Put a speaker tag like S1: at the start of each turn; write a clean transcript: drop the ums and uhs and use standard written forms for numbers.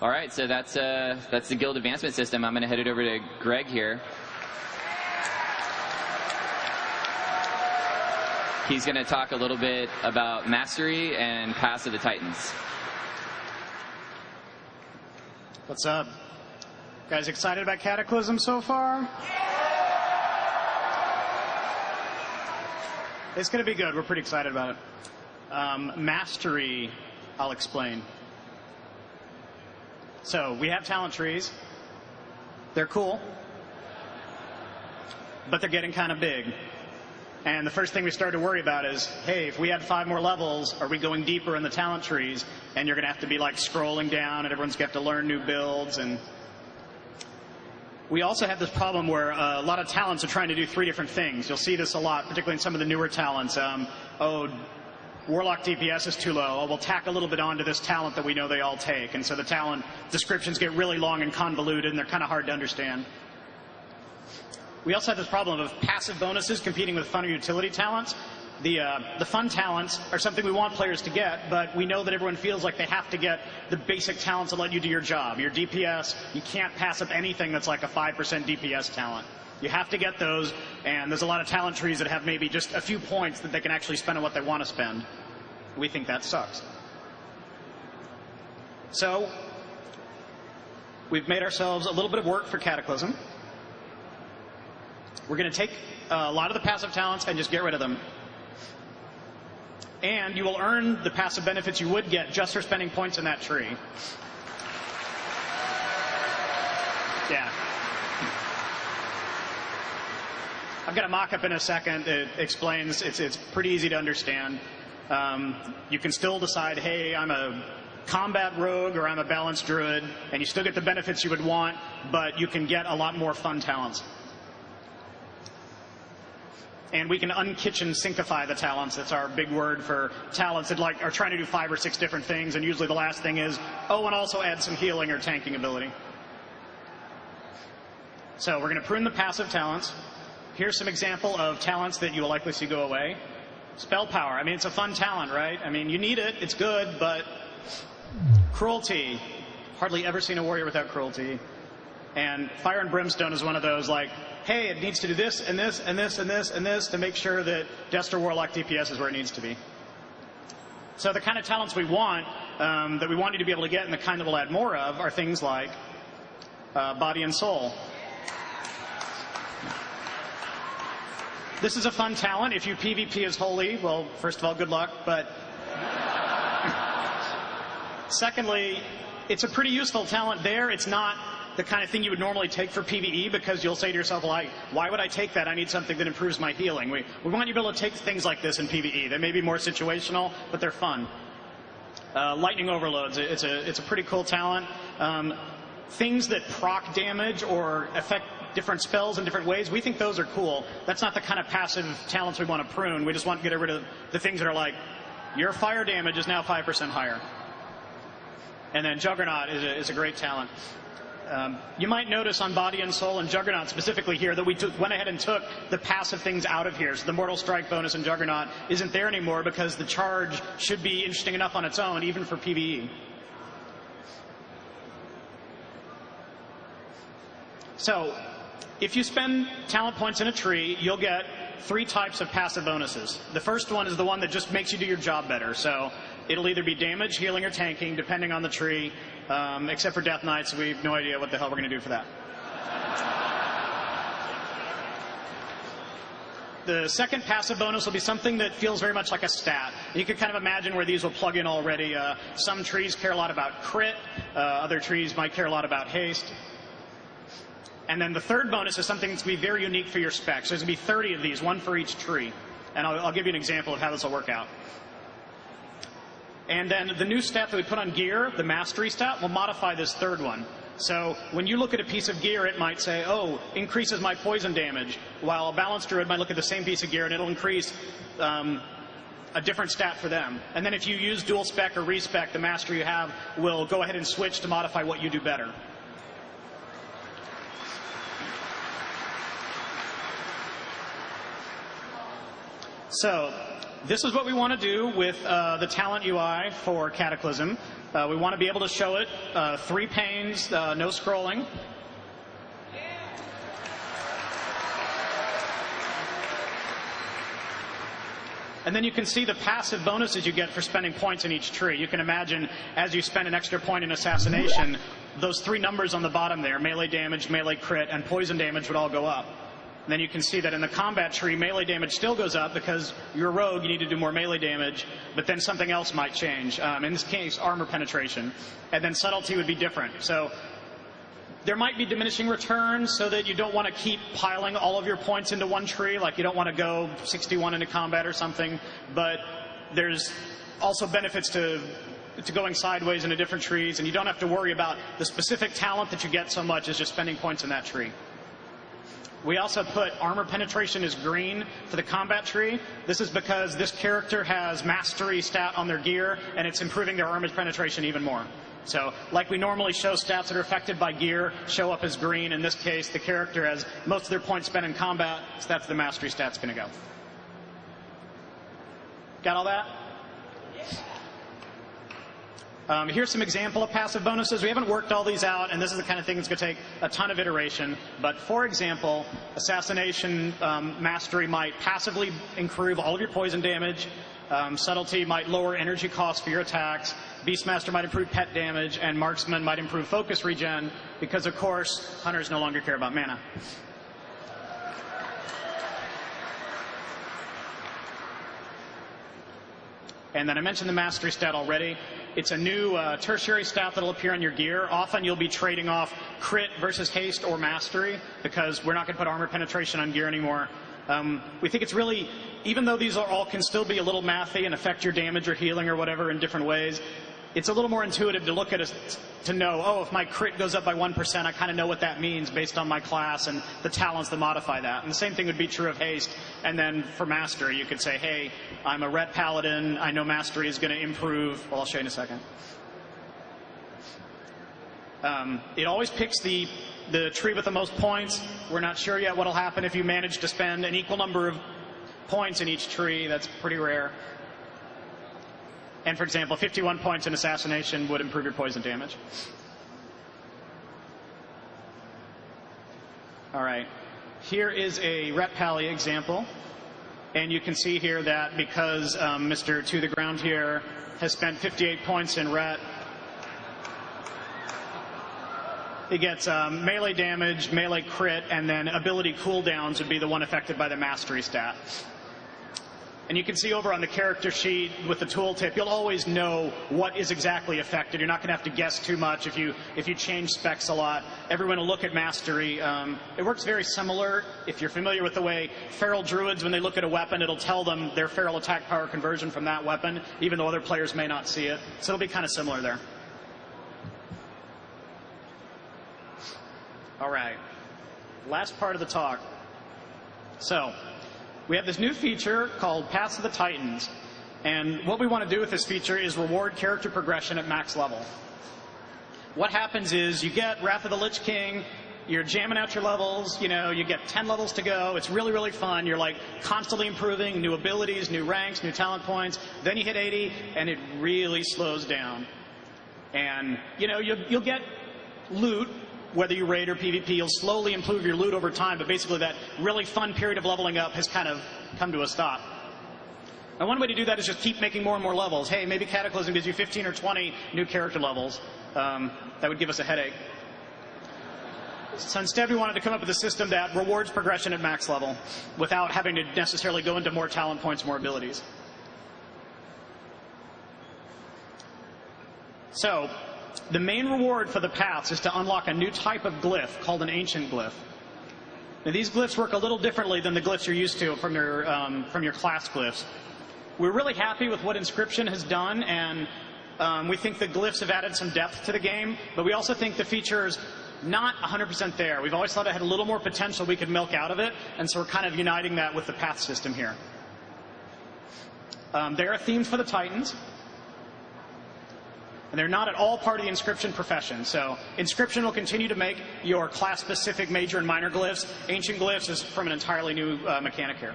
S1: All right, so that's the guild advancement system. I'm going to head it over to Greg here. He's going to talk a little bit about Mastery and Pass of the Titans.
S2: What's up? Guys excited about Cataclysm so far? It's going to be good. We're pretty excited about it. Mastery, I'll explain. So we have talent trees. They're cool, but they're getting kind of big. And the first thing we started to worry about is, hey, if we had 5 more levels, are we going deeper in the talent trees? And you're going to have to be like scrolling down, and everyone's going to have to learn new builds. And we also have this problem where a lot of talents are trying to do 3 different things. You'll see this a lot, particularly in some of the newer talents. Warlock DPS is too low. Oh, we'll tack a little bit onto this talent that we know they all take. And so the talent descriptions get really long and convoluted, and they're kind of hard to understand. We also have this problem of passive bonuses competing with fun or utility talents. The fun talents are something we want players to get, but we know that everyone feels like they have to get the basic talents that let you do your job. Your DPS, you can't pass up anything that's like a 5% DPS talent. You have to get those, and there's a lot of talent trees that have maybe just a few points that they can actually spend on what they want to spend. We think that sucks. So we've made ourselves a little bit of work for Cataclysm. We're going to take a lot of the passive talents and just get rid of them. And you will earn the passive benefits you would get just for spending points in that tree. Yeah. I've got a mock-up in a second. It explains, it's pretty easy to understand. You can still decide, hey, I'm a combat rogue or I'm a balanced druid, and you still get the benefits you would want, but you can get a lot more fun talents. And we can unkitchen syncify the talents. That's our big word for talents that are trying to do 5 or 6 different things, and usually the last thing is, oh, and also add some healing or tanking ability. So we're going to prune the passive talents. Here's some example of talents that you will likely see go away. Spell power. I mean, it's a fun talent, right? I mean, you need it. It's good, but cruelty. Hardly ever seen a warrior without cruelty. And fire and brimstone is one of those, like, hey, it needs to do this and this and this and this and this to make sure that Destro Warlock DPS is where it needs to be. So the kind of talents we want, that we want you to be able to get and the kind that we'll add more of, are things like body and soul. This is a fun talent. If you PvP as holy, well, first of all, good luck. But secondly, it's a pretty useful talent there. It's not the kind of thing you would normally take for PvE, because you'll say to yourself, well, why would I take that? I need something that improves my healing. We want you to be able to take things like this in PvE. They may be more situational, but they're fun. Lightning overloads. It's a pretty cool talent. Things that proc damage or affect different spells in different ways, we think those are cool. That's not the kind of passive talents we want to prune. We just want to get rid of the things that are like, your fire damage is now 5% higher. And then Juggernaut is a great talent. You might notice on Body and Soul and Juggernaut specifically here that we went ahead and took the passive things out of here. So the Mortal Strike bonus in Juggernaut isn't there anymore because the charge should be interesting enough on its own, even for PvE. So if you spend talent points in a tree, you'll get 3 types of passive bonuses. The first one is the one that just makes you do your job better. So it'll either be damage, healing, or tanking, depending on the tree, except for Death Knight, so we have no idea what the hell we're going to do for that. The second passive bonus will be something that feels very much like a stat. You can kind of imagine where these will plug in already. Some trees care a lot about crit. Other trees might care a lot about haste. And then the third bonus is something that's going to be very unique for your spec. So there's going to be 30 of these, 1 for each tree. And I'll give you an example of how this will work out. And then the new stat that we put on gear, the mastery stat, will modify this third one. So when you look at a piece of gear, it might say, oh, increases my poison damage, while a balanced druid might look at the same piece of gear and it'll increase a different stat for them. And then if you use dual spec or respec, the mastery you have will go ahead and switch to modify what you do better. So this is what we want to do with the talent UI for Cataclysm. We want to be able to show it 3 panes, no scrolling. And then you can see the passive bonuses you get for spending points in each tree. You can imagine as you spend an extra point in Assassination, those 3 numbers on the bottom there, melee damage, melee crit, and poison damage would all go up. And then you can see that in the combat tree, melee damage still goes up because you're a rogue, you need to do more melee damage, but then something else might change. In this case, armor penetration. And then subtlety would be different. So there might be diminishing returns so that you don't want to keep piling all of your points into one tree, like you don't want to go 61 into combat or something, but there's also benefits to going sideways into different trees, and you don't have to worry about the specific talent that you get so much as just spending points in that tree. We also put armor penetration as green for the combat tree. This is because this character has mastery stat on their gear, and it's improving their armor penetration even more. So, like we normally show stats that are affected by gear show up as green, in this case, the character has most of their points spent in combat, so that's the mastery stat's going to go. Got all that? Here's some example of passive bonuses. We haven't worked all these out, and this is the kind of thing that's going to take a ton of iteration. But for example, Assassination Mastery might passively improve all of your poison damage. Subtlety might lower energy costs for your attacks. Beastmaster might improve pet damage, and Marksman might improve focus regen, because of course, hunters no longer care about mana. And then I mentioned the mastery stat already. It's a new tertiary stat that'll appear on your gear. Often you'll be trading off crit versus haste or mastery, because we're not going to put armor penetration on gear anymore. We think it's really, even though these all can still be a little mathy and affect your damage or healing or whatever in different ways, it's a little more intuitive to look at it to know, oh, if my crit goes up by 1%, I kind of know what that means based on my class and the talents that modify that. And the same thing would be true of haste. And then for mastery, you could say, hey, I'm a ret paladin. I know mastery is going to improve. Well, I'll show you in a second. It always picks the tree with the most points. We're not sure yet what will happen if you manage to spend an equal number of points in each tree. That's pretty rare. And for example, 51 points in Assassination would improve your poison damage. All right. Here is a Ret Pally example. And you can see here that because Mr. To the Ground here has spent 58 points in Ret, he gets melee damage, melee crit, and then ability cooldowns would be the one affected by the mastery stat. And you can see over on the character sheet with the tooltip, you'll always know what is exactly affected. You're not going to have to guess too much if you change specs a lot. Everyone will look at mastery. It works very similar. If you're familiar with the way feral druids, when they look at a weapon, it'll tell them their feral attack power conversion from that weapon, even though other players may not see it. So it'll be kind of similar there. All right. Last part of the talk. So we have this new feature called Paths of the Titans. And what we want to do with this feature is reward character progression at max level. What happens is you get Wrath of the Lich King, you're jamming out your levels, you get 10 levels to go. It's really, really fun. You're like constantly improving, new abilities, new ranks, new talent points. Then you hit 80, and it really slows down. And, you'll get loot. Whether you raid or PvP, you'll slowly improve your loot over time, but basically that really fun period of leveling up has kind of come to a stop. And one way to do that is just keep making more and more levels. Hey, maybe Cataclysm gives you 15 or 20 new character levels. That would give us a headache. So instead, we wanted to come up with a system that rewards progression at max level without having to necessarily go into more talent points, more abilities. So the main reward for the paths is to unlock a new type of glyph called an ancient glyph. Now, these glyphs work a little differently than the glyphs you're used to from your class glyphs. We're really happy with what Inscription has done, and we think the glyphs have added some depth to the game, but we also think the feature's not 100% there. We've always thought it had a little more potential we could milk out of it, and so we're kind of uniting that with the path system here. There are themes for the Titans. And they're not at all part of the Inscription profession. So Inscription will continue to make your class-specific major and minor glyphs. Ancient glyphs is from an entirely new mechanic here.